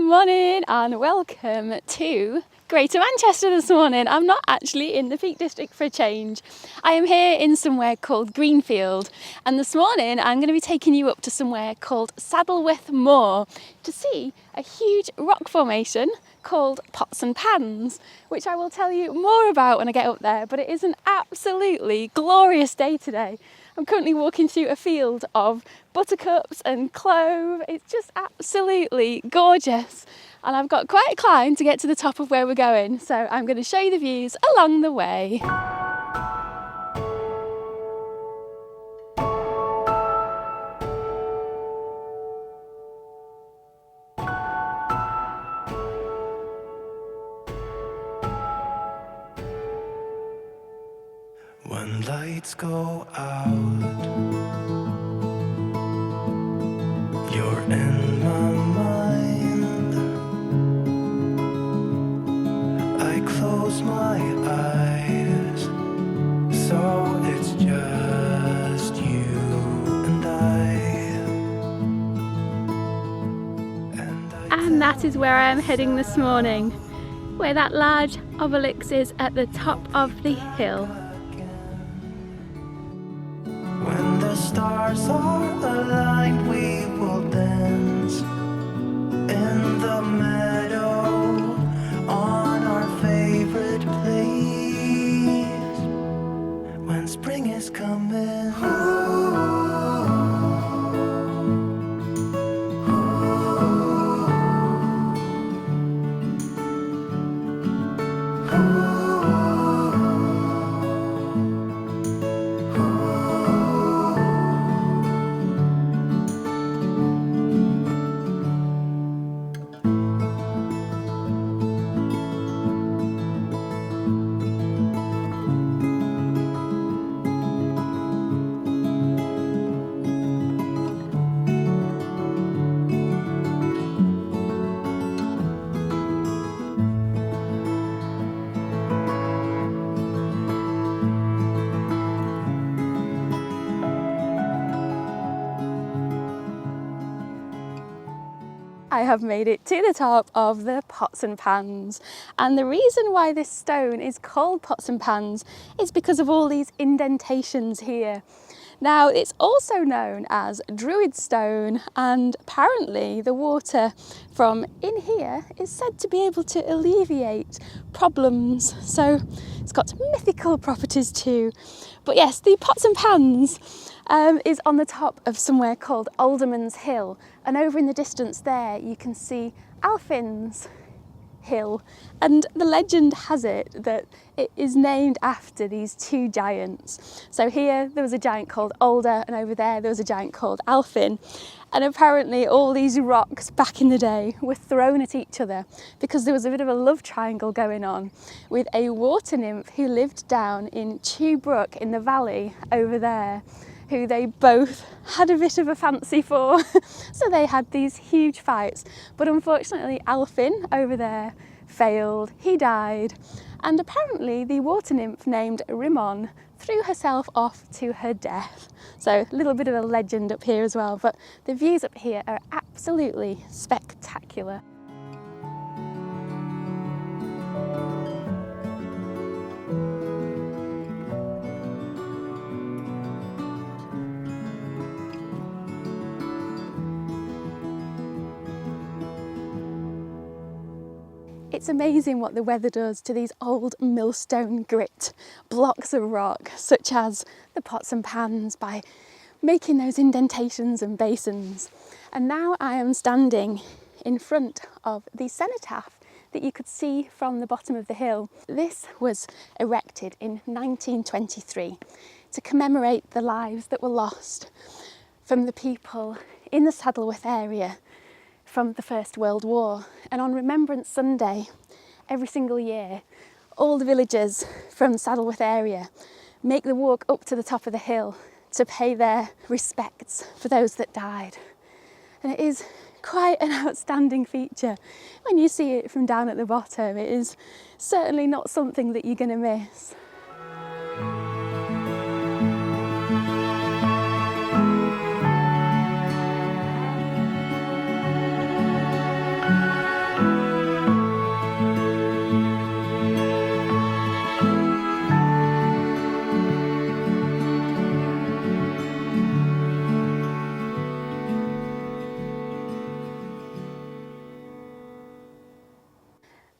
morning and welcome to Greater Manchester this morning. I'm not actually in the Peak District for a change. I am here in somewhere called Greenfield, and this morning I'm going to be taking you up to somewhere called Saddleworth Moor to see a huge rock formation called Pots and Pans, which I will tell you more about when I get up there. But it is an absolutely glorious day today. I'm currently walking through a field of buttercups and clove. It's just absolutely gorgeous. And I've got quite a climb to get to the top of where we're going. So I'm going to show you the views along the way. When lights go out, you're in my mind. I close my eyes, so it's just you and I. And that is where I am heading this morning, where that large obelisk is at the top of the hill. When the stars are aligned, we will dance in the meadow on our favorite place. When spring is coming, I have made it to the top of the Pots and Pans, and the reason why this stone is called Pots and Pans is because of all these indentations here. Now, it's also known as Druid Stone, and apparently the water from in here is said to be able to alleviate problems, so it's got mythical properties too. But yes, the Pots and Pans is on the top of somewhere called Alderman'S Hill, and over in the distance there you can see Alderman'S Hill, and the legend has it that it is named after these two giants. So here there was a giant called Alder, and over there was a giant called Alfin, and apparently all these rocks back in the day were thrown at each other because there was a bit of a love triangle going on with a water nymph who lived down in Chew Brook in the valley over there, who they both had a bit of a fancy for. So they had these huge fights, but unfortunately Alfin over there failed, he died, and apparently the water nymph named Rimon threw herself off to her death. So a little bit of a legend up here as well, but the views up here are absolutely spectacular. It's amazing what the weather does to these old millstone grit blocks of rock, such as the Pots and Pans, by making those indentations and basins. And now I am standing in front of the cenotaph that you could see from the bottom of the hill. This was erected in 1923 to commemorate the lives that were lost from the people in the Saddleworth area from the First World War. And on Remembrance Sunday, every single year, all the villagers from the Saddleworth area make the walk up to the top of the hill to pay their respects for those that died. And it is quite an outstanding feature. When you see it from down at the bottom, it is certainly not something that you're going to miss.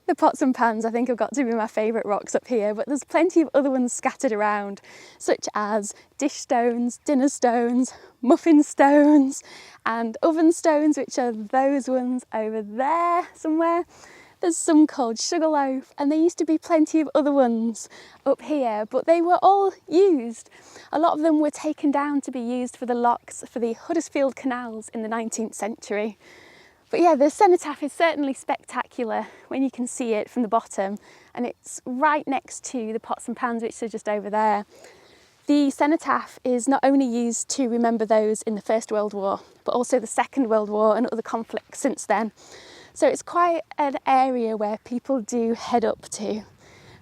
The pots and pans I think have got to be my favourite rocks up here, but there's plenty of other ones scattered around, such as dish stones, dinner stones, muffin stones and oven stones, which are those ones over there somewhere. There's some called sugarloaf, and there used to be plenty of other ones up here, but they were all used. A lot of them were taken down to be used for the locks for the Huddersfield canals in the 19th century. But yeah, the cenotaph is certainly spectacular when you can see it from the bottom, and it's right next to the pots and pans, which are just over there. The cenotaph is not only used to remember those in the First World War, but also the Second World War and other conflicts since then. So it's quite an area where people do head up to.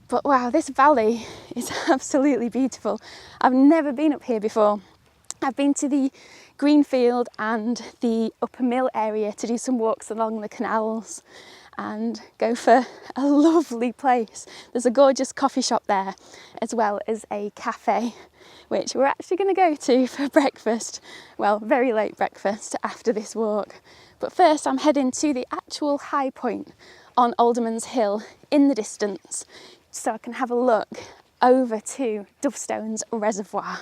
But wow, this valley is absolutely beautiful. I've never been up here before. I've been to the Greenfield and the Uppermill area to do some walks along the canals and go for a lovely place. There's a gorgeous coffee shop there, as well as a cafe, which we're actually going to go to for breakfast. Well, very late breakfast after this walk. But first I'm heading to the actual high point on Alderman'S Hill in the distance, so I can have a look over to Dovestones Reservoir.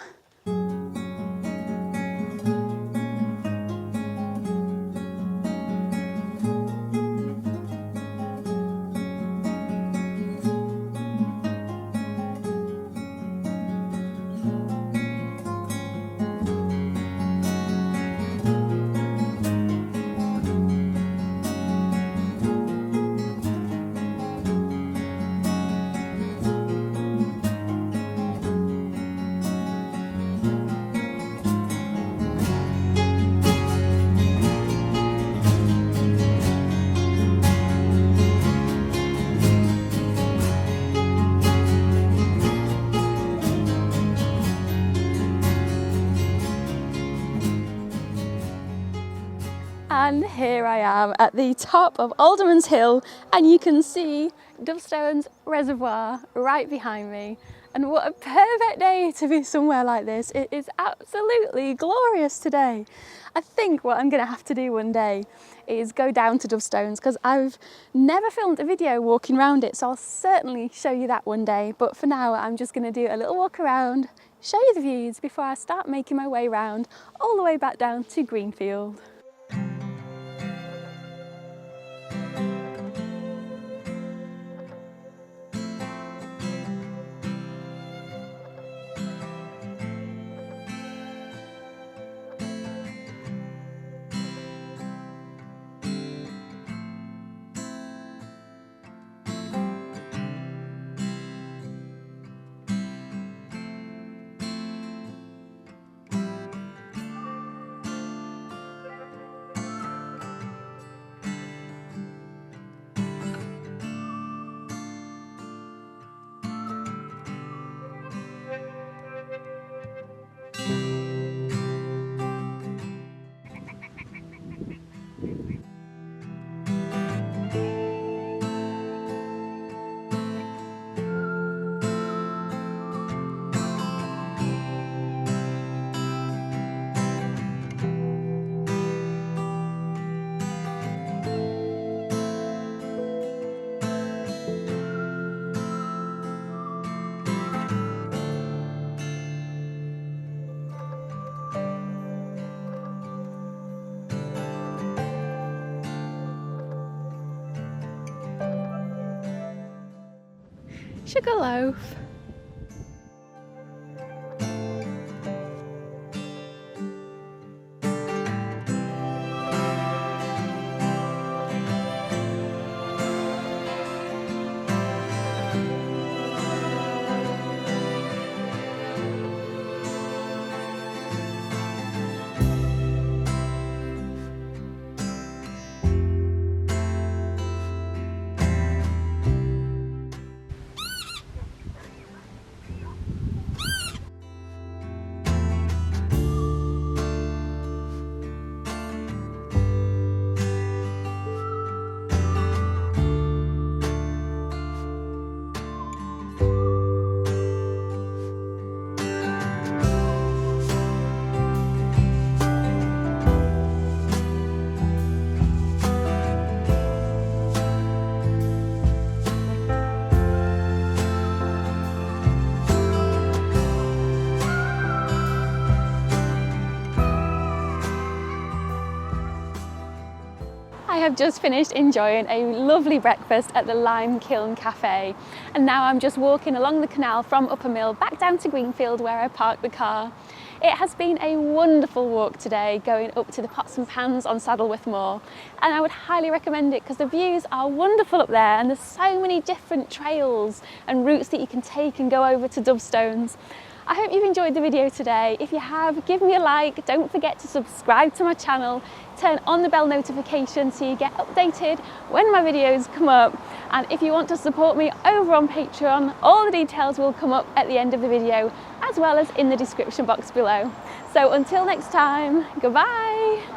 And here I am at the top of Alderman'S Hill, and you can see Dovestones Reservoir right behind me. And what a perfect day to be somewhere like this. It is absolutely glorious today. I think what I'm going to have to do one day is go down to Dovestones, because I've never filmed a video walking around it, so I'll certainly show you that one day. But for now, I'm just going to do a little walk around, show you the views before I start making my way round all the way back down to Greenfield. Sugarloaf. have just finished enjoying a lovely breakfast at the Lime Kiln Cafe, and now I'm just walking along the canal from Uppermill back down to Greenfield where I parked the car. It has been a wonderful walk today, going up to the Pots and Pans on Saddleworth Moor, and I would highly recommend it because the views are wonderful up there and there's so many different trails and routes that you can take and go over to Dovestones. I hope you've enjoyed the video today. If you have, give me a like. Don't forget to subscribe to my channel, turn on the bell notification so you get updated when my videos come up. And if you want to support me over on Patreon, all the details will come up at the end of the video as well as in the description box below. So until next time, goodbye.